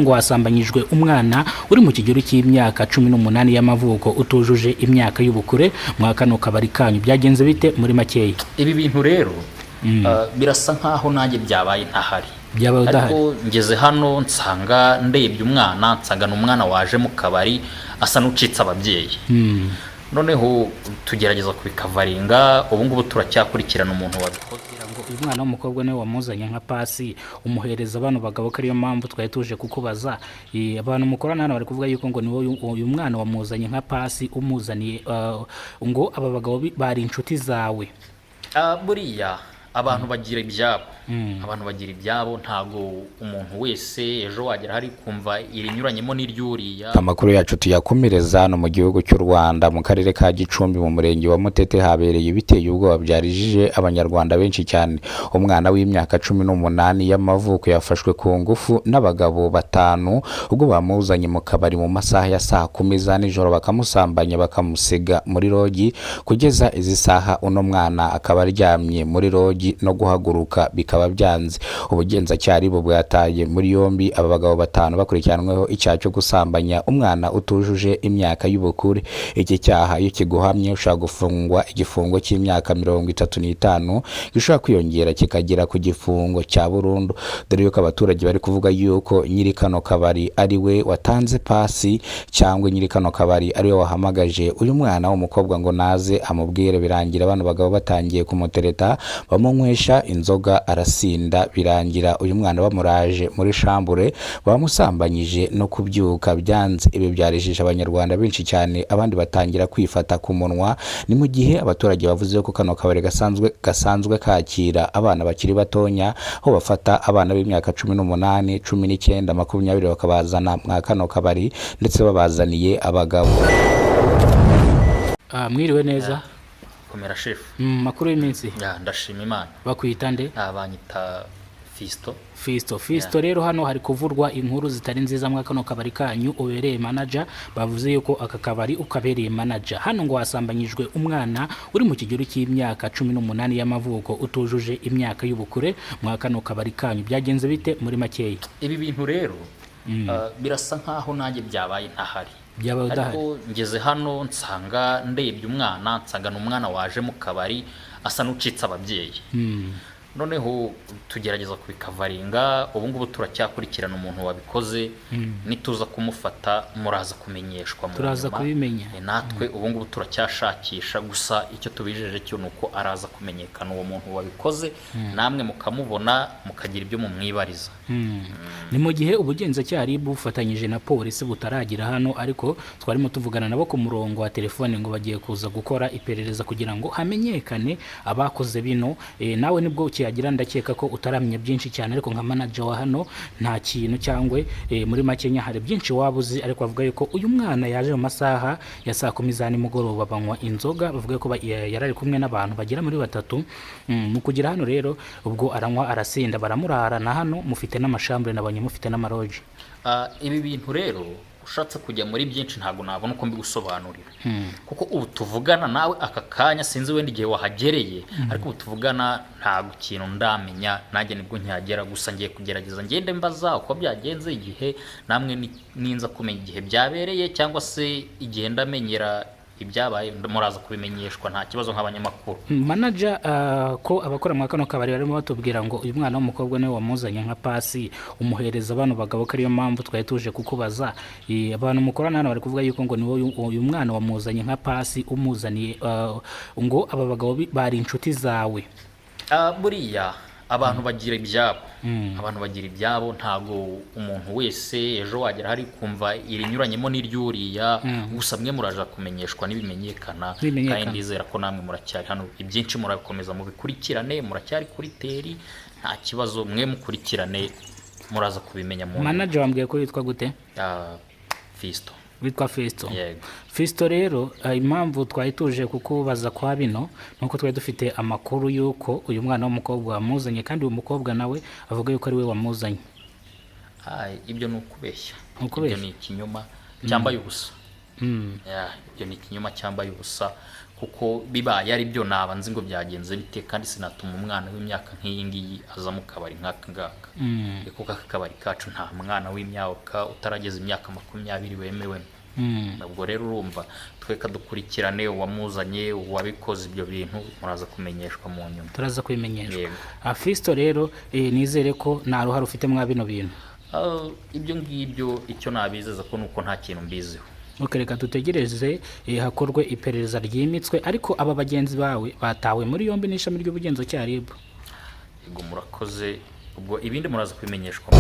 hano ngo wasambanyijwe umwana uri mu kigero cy'imyaka 18 y'amavuko utujuje imyaka y'ubukure mwa kano kabari kanyu. Byagenze bite muri makeya? Ibi bintu rero birasa nkaho nanjye byabaye ntahari, ariko ngeze hano nsanga ndebye umwana, nsanga n'umwana waje mu kabari asa n'ucitse ababyeyi. Noneho tugerageza kubikavaringa, ubu ngubu turacyakurikirana umuntu wabikoze. Ngo uyu mwana w'umukobwa niwe wamuzanye nka pasi umuhereza abantu bagabo, ko ariyo mpamvu twari tuje kukubaza. Abantu mukorana hano bari kuvuga yuko ngo niwe uyu mwana wamuzanye nka pasi umuzaniye, ngo aba bagabo bari inshuti zawe. Buriya abantu bagira ibyabo, abantu bagira ibyabo, ntago umuntu wese ejo wagera hari kumva irinyuranyemo n'iryuriya. Amakuru yacu tuyakomereza no mu gihugu cy'u Rwanda mu karere ka Gicumbi mu murenge wa Mutete habereye biteye ubwoba byarijije abanyarwanda benshi cyane. Umwana w'imyaka 18 y'amavuko yafashwe ku ngufu n'abagabo 5 ubwo bamuzanye mu kabari mu masaha ya saa 10 za nijoro, bakamusambanya bakamusiga muri rogi kugeza izi saha uno mwana akaba aryamye muri rogi no guhaguruka bikaba byanze. Ubugenzacyaha bo bwataye muri yombi aba bagabo 5 bakurikiranweho icyaha cyo gusambanya umwana utujuje imyaka y'ubukure. Iki cyaha iyo kiguhamye ushaka gufungwa igifungo cy'imyaka 35 gishobora kwiyongera kikagera ku gifungo cya burundu, dore yuko abaturage bari kuvuga yuko nyiri kano kabari ari we watanze pasi cyangwa nyiri kano kabari ari we wahamagaje uyu mwana w'umukobwa ngo naze amubwire. Birangira abantu bagabo batangiye kumutereta bamunywesha inzoga arasinda, birangira uyu mwana bamuraje muri shambure bamusambanyije no kubyuka byanze. Ibi byarijije abanyarwanda benshi cyane, abandi batangira kwifata ku munwa. Ni mu gihe abaturage bavuze ko kano kabari gasanzwe kakira abana bakiri batonya, aho bafata abana b'imyaka 18, 19, 20 bakabazana mwa kano kabari ndetse babazaniye abagabo. Mwiriwe neza. Komera chef. Makuru y'iminsi? Ndashima Imana. Bakwita nde? Banyita Fisto. Rero hano hari kuvurwa inkuru zitari nziza mwa kano kabari kanyu ubereye manager. Bavuze yuko aka kabari ukabereye manager. Hano ngo wasambanyijwe umwana uri mu kigero cy'imyaka 18 y'amavuko utujuje imyaka y'ubukure mwa kano kabari kanyu. Byagenze bite muri makeya? Ibi bintu rero birasa nkaho nanjye byabaye ntahari, ariko ngeze hano nsanga ndebye umwana, nsanga n'umwana waje mu kabari asa n'ucitse ababyeyi. Noneho tugerageza kubikavaringa, ubu ngubu turacyakurikirana umuntu wabikoze. Nituza kumufata muraza kumenyeshwa mu turaza kubimenya. Natwe ubu ngubu turacyashakisha, gusa icyo tubijeje cyo nuko araza kumenyekana uwo muntu wabikoze, namwe mukamubona mukagira ibyo mumwibariza. Ni mu gihe ubugenzacyaha bufatanyije na polisi butaragira hano, ariko twarimo tuvugana nabo ku murongo wa telefone ngo bagiye kuza gukora iperereza kugira ngo hamenyekane abakoze bino. Nawe nibwo ukiyagira ndakeka ko utaramenya byinshi cyane, ariko nka manager wa hano nta kintu cyangwa muri Makenya hari byinshi wabuzi. Ariko bavuga yuko uyu mwana yaje mu masaha ya saa 10 za nimugoroba banywa inzoga, bavuga ko yarari kumwe n'abantu bagera muri 3. Mu kugira hano rero ubwo aranywa arasinda baramurarana hano, mufite n'amashambure nabanye mufite n'amaroji. Ibi bintu rero ushatse kujya muri byinshi ntago nabona uko mbigusobanurira, kuko ubu tuvugana nawe aka kanya sinzi wenda igihe wahagereye, ariko ubu tuvugana ntago ikintu ndamenya, nanjye nibwo nkihagera. Gusa ngiye kugerageza ngende mbaza uko byagenze, igihe namwe ninza kumenya igihe byabereye cyangwa se igihe ndamenyera ibyabaye muraza kubimenyeshwa nta kibazo nk'abanyamakuru. Manager, ko abakora mu kano kabari barimo batubwira ngo uyu mwana w'umukobwa niwe wamuzanye nka pasi umuhereza abantu bagabo, ko ariyo mpamvu twari tuje kukubaza. Abantu mukorana hano bari kuvuga yuko ngo niwe uyu mwana wamuzanye nka pasi umuzaniye, ngo aba bagabo bari inshuti zawe. Buriya abantu bagira ibyabo, abantu bagira ibyabo, ntago umuntu wese ejo wagera hari kumva irinyuranyemo n'iryuriya. Gusa mwe muraje kumenyeshwa n'ibimenyekana, kandi ndizera ko namwe muracyari hano, ibyinshi murakomeza mubikurikirane, muracyari kuri teri, nta kibazo, mwe mukurikirane muraza kubimenya. Manager wambwiye ko yitwa gute? Fisto. Witwa Fisto. Yego. Fisto rero impamvu twari tuje kukubaza kwa bino nuko twari dufite amakuru yuko uyu mwana w'umukobwa wamuzanye, kandi uyu mukobwa nawe avuga yuko ari we wamuzanye. Ibyo ni ukubeshya, ibyo ni ikinyoma cyambaye ubusa. ibyo ni ikinyoma cyambaye ubusa, kuko bibaye ari byo naba nzi ngo byagenze bite, kandi sinatuma umwana w'imyaka nk'iyi ngiyi aza mu kabari nk'aka ngaka, kuko aka kabari kacu nta mwana w'imyaka utarageza imyaka 20 wemewemo. Nabwo rero urumva tweka dukurikirane uwamuzanye, uwabikoze ibyo bintu, muraza kumenyeshwa mu nyuma. Turaza kwimenyeshwa. Fisto rero nizere ko nta ruhare ufite mwa bino bintu. Ibyo ngibyo icyo nabizeza ko nuko nta kintu mbiziho. Reka dutegereze hakorwe iperereza ryimitswe, ariko aba bagenzi bawe batawe muri yombi n'ishami ry'ubugenzacyaha RIB. Yego murakoze, ubwo ibindi muraza kwimenyeshwa.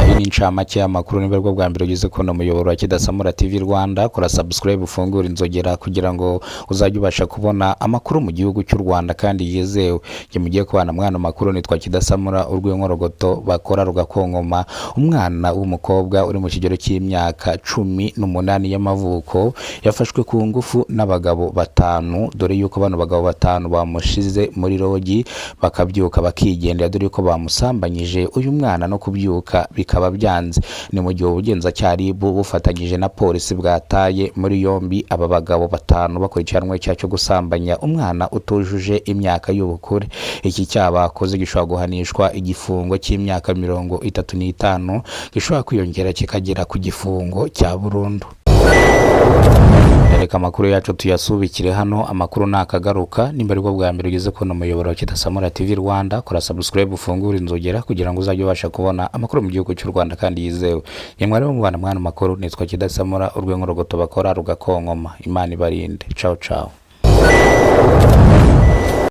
Iyi ni incamake y'amakuru, niba bwo bwa mbere ugeze kubona umuyoboro wa Kidasamura TV Rwanda, kora subscribe ufungura inzogera kugira ngo uzajye ubasha kubona amakuru mu gihugu cy'u Rwanda kandi yizewe. Nge mugiye kubana mwana makuru nitwa Kidasamura urw'inkorogoto bakora rugakonkoma. Umwana w'umukobwa uri mu kigero cy'imyaka 18 y'amavuko yafashwe ku ngufu n'abagabo 5, dore yuko bano bagabo 5 bamushize muri rogi bakabyuka bakigendera, dore yuko bamusambanyije uyu mwana no kubyuka bikaba byanze. Ni mu gihe ubugenzacyaha RIB bufatanyije na polisi bwataye muri yombi aba bagabo 5 bakurikiranwe icyaha cyo gusambanya umwana utujuje imyaka y'ubukure. Iki cyaha bakoze gishobora guhanishwa igifungo cy'imyaka 35, gishobora kwiyongera kikagera ku gifungo cya burundu. Reka amakuru yacu tuyasubikire hano, amakuru nakagaruka. Nimba aribwo bwa mbere ugeze kubona umuyoboro wa Kidasamura TV Rwanda, kora subscribe ufungura inzogera kugira ngo uzajye ubasha kubona amakuru mu gihugu cy'u Rwanda kandi yizewe. Nyamwari mu bana mwana makuru nitwa Kidasamura urw'inkorogoto bakora rugakonkoma. Imana ibarinde. Ciao ciao.